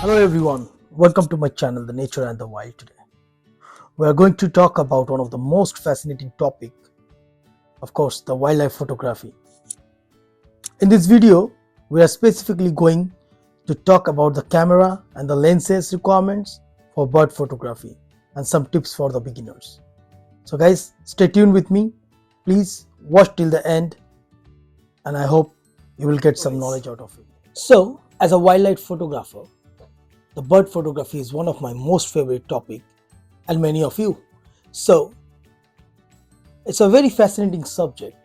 Hello everyone, welcome to my channel The Nature and the Wild. Today we are going to talk about one of the most fascinating topic, of course, the wildlife photography. In this video we are specifically going to talk about the camera and the lenses requirements for bird photography and some tips for the beginners. So guys, stay tuned with me, please watch till the end, and I hope you will get some knowledge out of it. So as a wildlife photographer, the bird photography is one of my most favorite topic, and many of you. So it's a very fascinating subject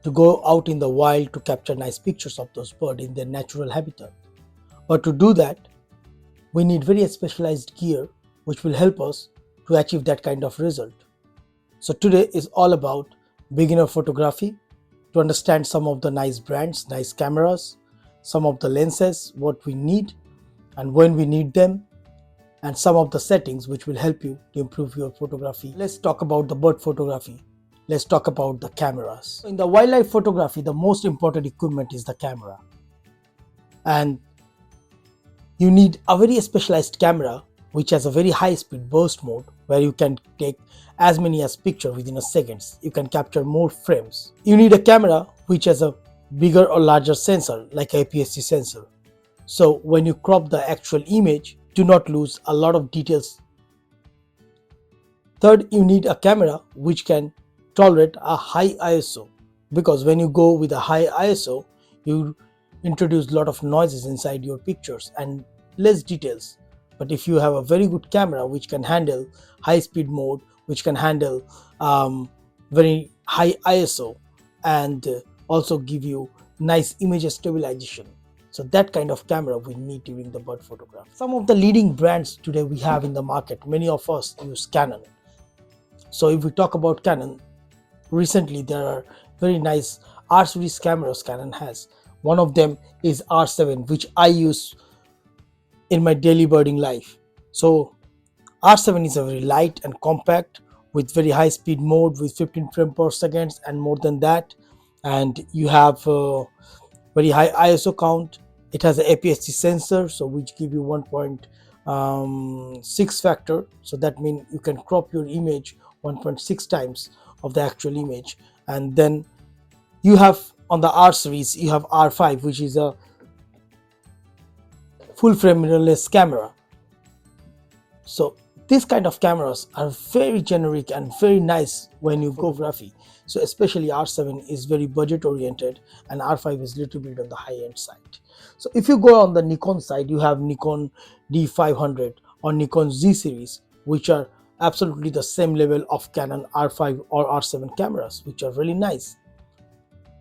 to go out in the wild to capture nice pictures of those birds in their natural habitat. But to do that, we need very specialized gear which will help us to achieve that kind of result. So today is all about beginner photography, to understand some of the nice brands, nice cameras, some of the lenses, what we need and when we need them, and some of the settings which will help you to improve your photography. Let's talk about the bird photography. Let's talk about the cameras. In the wildlife photography, the most important equipment is the camera. And you need a very specialized camera which has a very high speed burst mode where you can take as many as picture within a seconds. You can capture more frames. You need a camera which has a bigger or larger sensor like a APS-C sensor. So when you crop the actual image, do not lose a lot of details. Third, you need a camera which can tolerate a high ISO, because when you go with a high ISO, you introduce a lot of noises inside your pictures and less details. But if you have a very good camera which can handle high speed mode, which can handle very high ISO and also give you nice image stabilization, so that kind of camera we need during the bird photography. Some of the leading brands today we have in the market, many of us use Canon. So if we talk about Canon, recently there are very nice R series cameras Canon has. One of them is R7, which I use in my daily birding life. So R7 is a very light and compact with very high speed mode with 15 frames per second and more than that, and you have very high ISO count. It has an APS-C sensor, so which give you 1.6 factor. So that means you can crop your image 1.6 times of the actual image. And then you have on the R series, you have R5, which is a full frame mirrorless camera. So these kind of cameras are very generic and very nice when you go photography. So especially R7 is very budget oriented and R5 is little bit on the high end side. So if you go on the Nikon side, you have Nikon D500 or Nikon Z series, which are absolutely the same level of Canon R5 or R7 cameras, which are really nice.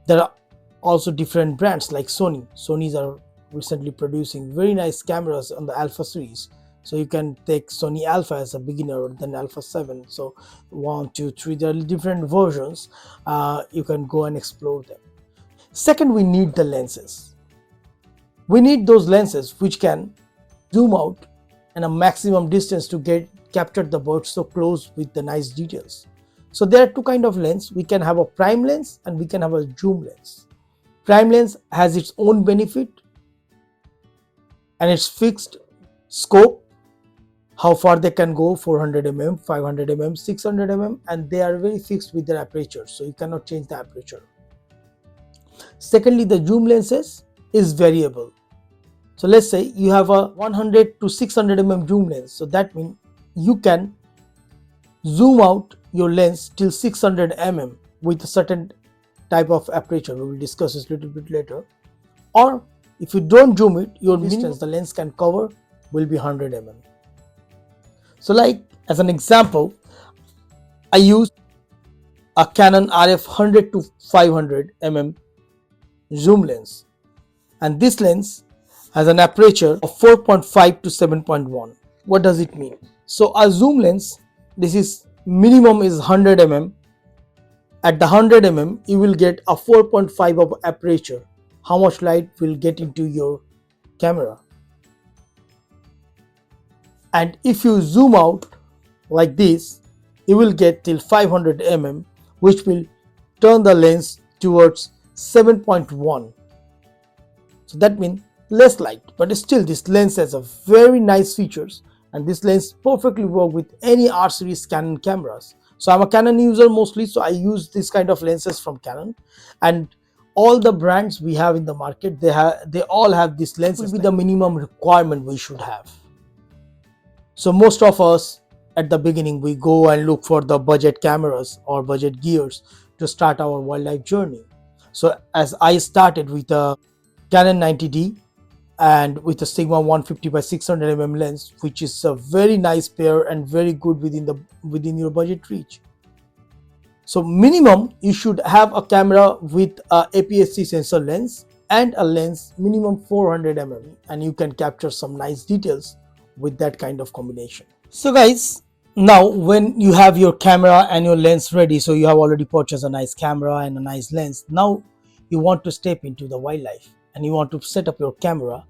There are also different brands like Sony. Sony's are recently producing very nice cameras on the Alpha series. So you can take Sony Alpha as a beginner, then Alpha 7. So 1, 2, 3, there are different versions. You can go and explore them. Second, we need the lenses. We need those lenses which can zoom out and a maximum distance to capture the bird so close with the nice details. So there are two kind of lens. We can have a prime lens and we can have a zoom lens. Prime lens has its own benefit and its fixed scope, how far they can go, 400 mm, 500 mm, 600 mm, and they are very fixed with their aperture, so you cannot change the aperture. Secondly, the zoom lenses is variable. So let's say you have a 100 to 600 mm zoom lens, so that means you can zoom out your lens till 600 mm with a certain type of aperture. We will discuss this a little bit later. Or if you don't zoom it, your distance the lens can cover will be 100 mm. So like as an example, I use a Canon RF 100 to 500 mm zoom lens, and this lens has an aperture of 4.5 to 7.1. What does it mean? So a zoom lens, this is minimum is 100 mm. At the 100 mm, you will get a 4.5 of aperture. How much light will get into your camera? And if you zoom out like this, you will get till 500 mm, which will turn the lens towards 7.1. So that means less light, but still this lens has a very nice features, and this lens perfectly work with any R series Canon cameras. So I'm a Canon user mostly, so I use this kind of lenses from Canon, and all the brands we have in the market, they all have this lens. Will be the minimum requirement we should have. So most of us at the beginning we go and look for the budget cameras or budget gears to start our wildlife journey. So as I started with a Canon 90D and with a Sigma 150 by 600 lens, which is a very nice pair and very good within your budget reach. So minimum you should have a camera with a APS-C sensor lens and a lens minimum 400 and you can capture some nice details with that kind of combination. So guys, now when you have your camera and your lens ready, so you have already purchased a nice camera and a nice lens, now you want to step into the wildlife and you want to set up your camera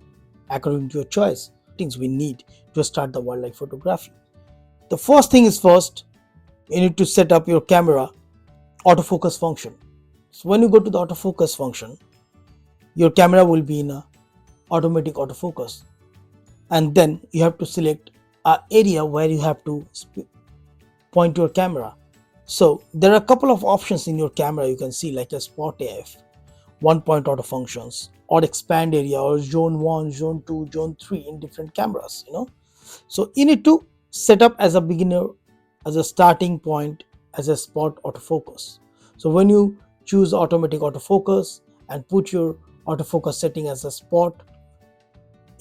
according to your choice. Things we need to start the wildlife photography. The first thing is first, you need to set up your camera autofocus function. So when you go to the autofocus function, your camera will be in a automatic autofocus, and then you have to select an area where you have to point your camera. So there are a couple of options in your camera you can see, like a spot AF, one point auto functions, or expand area, or zone 1, zone 2, zone 3 in different cameras, So you need to set up as a beginner, as a starting point, as a spot autofocus. So when you choose automatic autofocus and put your autofocus setting as a spot,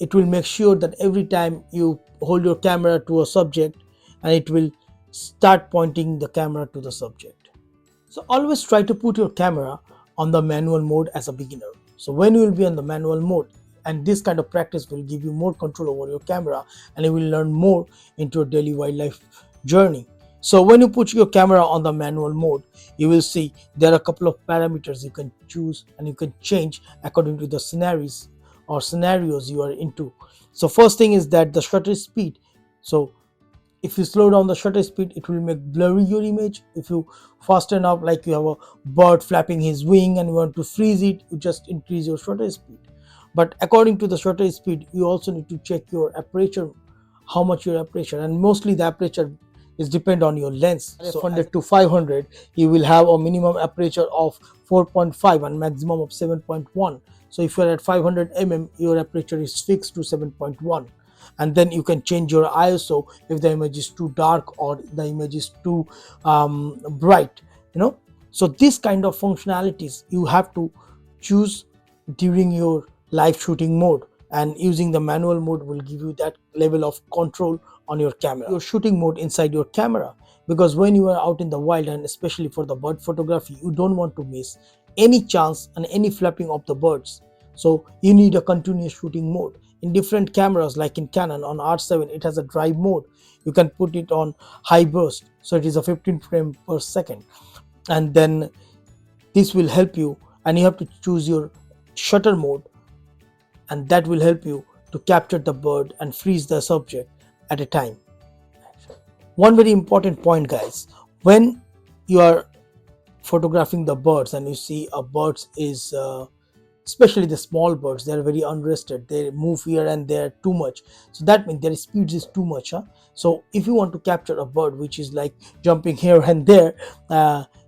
it will make sure that every time you hold your camera to a subject and it will start pointing the camera to the subject. So always try to put your camera on the manual mode as a beginner. So when you will be on the manual mode, and this kind of practice will give you more control over your camera and you will learn more into your daily wildlife journey. So when you put your camera on the manual mode, you will see there are a couple of parameters you can choose and you can change according to the scenarios you are into. So first thing is that the shutter speed. So if you slow down the shutter speed, it will make blurry your image. If you fasten up, like you have a bird flapping his wing and you want to freeze it, you just increase your shutter speed. But according to the shutter speed, you also need to check your aperture, how much your aperture, and mostly the aperture is depend on your lens. So 100 to 500, you will have a minimum aperture of 4.5 and maximum of 7.1. So if you're at 500 your aperture is fixed to 7.1, and then you can change your ISO if the image is too dark or the image is too bright. So this kind of functionalities you have to choose during your live shooting mode, and using the manual mode will give you that level of control on your camera, your shooting mode inside your camera. Because when you are out in the wild, and especially for the bird photography, you don't want to miss any chance and any flapping of the birds. So you need a continuous shooting mode. In different cameras, like in Canon on R7, it has a drive mode. You can put it on high burst, so it is a 15 frame per second, and then this will help you, and you have to choose your shutter mode, and that will help you to capture the bird and freeze the subject at a time. One very important point, guys, when you are photographing the birds and you see a bird is especially the small birds, they are very unrested, they move here and there too much, so that means their speed is too much. So if you want to capture a bird which is like jumping here and there,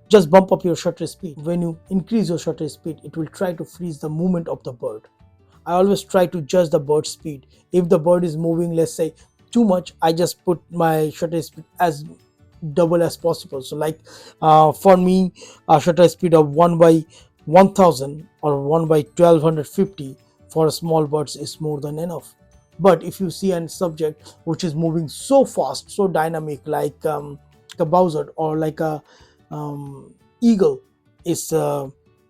just bump up your shutter speed. When you increase your shutter speed, it will try to freeze the movement of the bird. I always try to judge the bird speed. If the bird is moving, let's say, too much, I just put my shutter speed as double as possible. So like for me, a shutter speed of 1 by 1000 or 1 by 1250 for small birds is more than enough. But if you see a subject which is moving so fast, so dynamic, like a buzzard or like a eagle is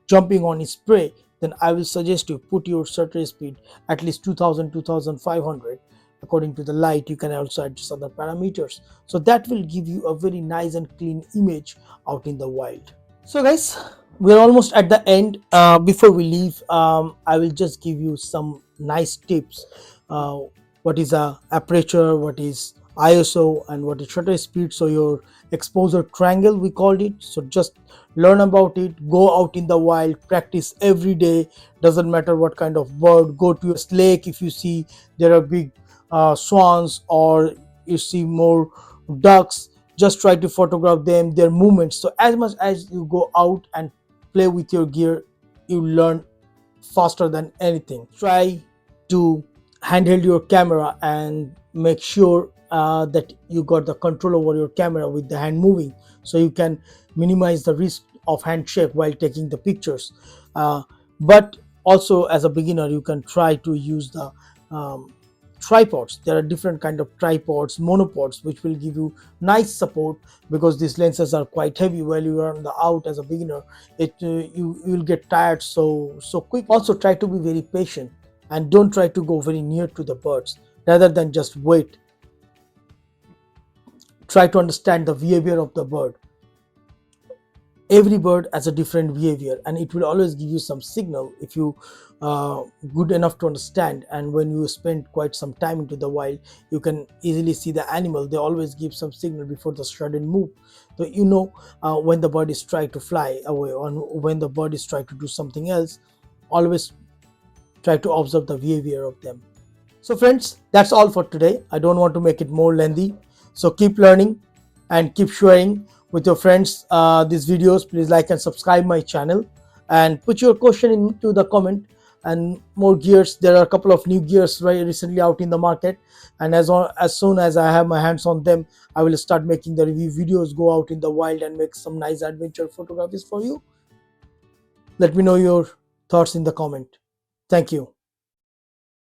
jumping on its prey, then I will suggest you put your shutter speed at least 2000, 2500. According to the light, you can also adjust other parameters. So that will give you a very nice and clean image out in the wild. So guys, we're almost at the end. Before we leave, I will just give you some nice tips. What is a aperture, what is ISO and what is shutter speed, so your exposure triangle we called it. So just learn about it, go out in the wild, practice every day. Doesn't matter what kind of bird, go to a lake. If you see there are big swans, or you see more ducks, just try to photograph them, their movements. So as much as you go out and play with your gear, you learn faster than anything. Try to handheld your camera and make sure that you got the control over your camera with the hand moving, so you can minimize the risk of hand shake while taking the pictures. But also, as a beginner, you can try to use the um, tripods. There are different kind of tripods, monopods, which will give you nice support, because these lenses are quite heavy. While you are on the out as a beginner, you will get tired so quick. Also, try to be very patient and don't try to go very near to the birds. Rather than just wait, try to understand the behavior of the bird. Every bird has a different behavior, and it will always give you some signal if you good enough to understand. And when you spend quite some time into the wild, you can easily see the animal. They always give some signal before the sudden move, so you know when the bird is trying to fly away, or when the bird is trying to do something else. Always try to observe the behavior of them. So friends, that's all for today. I don't want to make it more lengthy. So keep learning and keep sharing with your friends these videos. Please like and subscribe my channel, and put your question into the comment. And more gears, there are a couple of new gears very recently out in the market, and as soon as I have my hands on them, I will start making the review videos, go out in the wild and make some nice adventure photographies for you. Let me know your thoughts in the comment. Thank you.